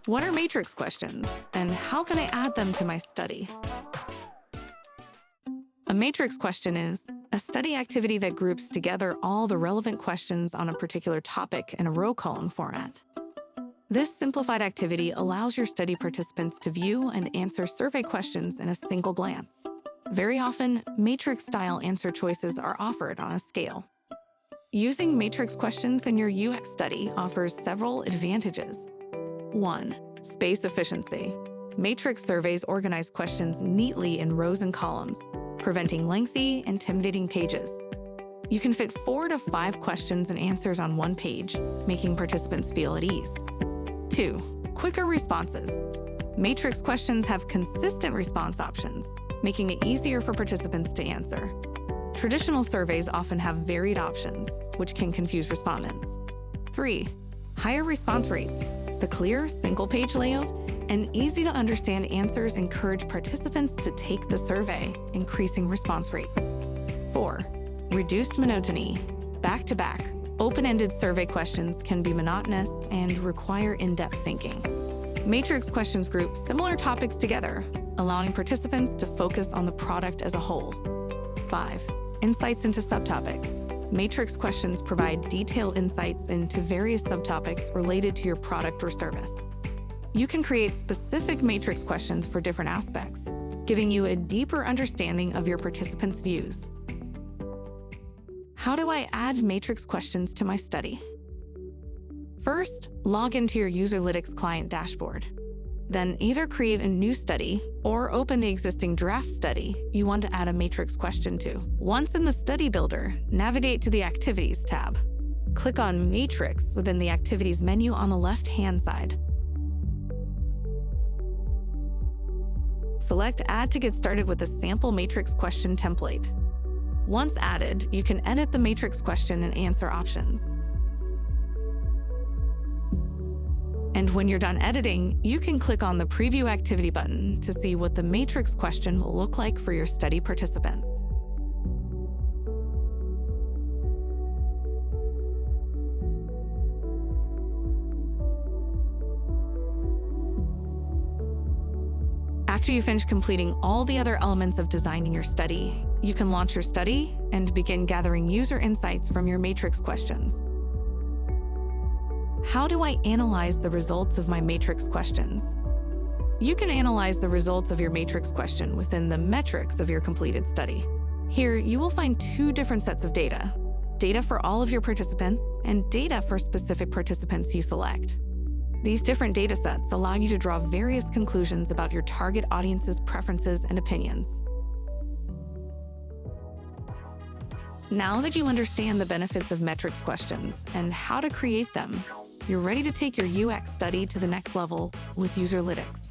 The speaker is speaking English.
What are matrix questions, and how can I add them to my study? A matrix question is a study activity that groups together all the relevant questions on a particular topic in a row column format. This simplified activity allows your study participants to view and answer survey questions in a single glance. Very often, matrix-style answer choices are offered on a scale. Using matrix questions in your UX study offers several advantages. 1. Space efficiency. Matrix surveys organize questions neatly in rows and columns, preventing lengthy, intimidating pages. You can fit 4 to 5 questions and answers on one page, making participants feel at ease. 2. Quicker responses. Matrix questions have consistent response options, making it easier for participants to answer. Traditional surveys often have varied options, which can confuse respondents. 3. Higher response rates. The clear, single-page layout and easy-to-understand answers encourage participants to take the survey, increasing response rates. 4. Reduced monotony. Back-to-back, open-ended survey questions can be monotonous and require in-depth thinking. Matrix questions group similar topics together, allowing participants to focus on the product as a whole. 5. Insights into subtopics. Matrix questions provide detailed insights into various subtopics related to your product or service. You can create specific matrix questions for different aspects, giving you a deeper understanding of your participants' views. How do I add matrix questions to my study? First, log into your Userlytics client dashboard. Then either create a new study or open the existing draft study you want to add a matrix question to. Once in the Study Builder, navigate to the Activities tab. Click on Matrix within the Activities menu on the left-hand side. Select Add to get started with a sample matrix question template. Once added, you can edit the matrix question and answer options. And when you're done editing, you can click on the Preview Activity button to see what the matrix question will look like for your study participants. After you finish completing all the other elements of designing your study, you can launch your study and begin gathering user insights from your matrix questions. How do I analyze the results of my matrix questions? You can analyze the results of your matrix question within the metrics of your completed study. Here, you will find 2 different sets of data: data for all of your participants and data for specific participants you select. These different data sets allow you to draw various conclusions about your target audience's preferences and opinions. Now that you understand the benefits of metrics questions and how to create them, you're ready to take your UX study to the next level with Userlytics.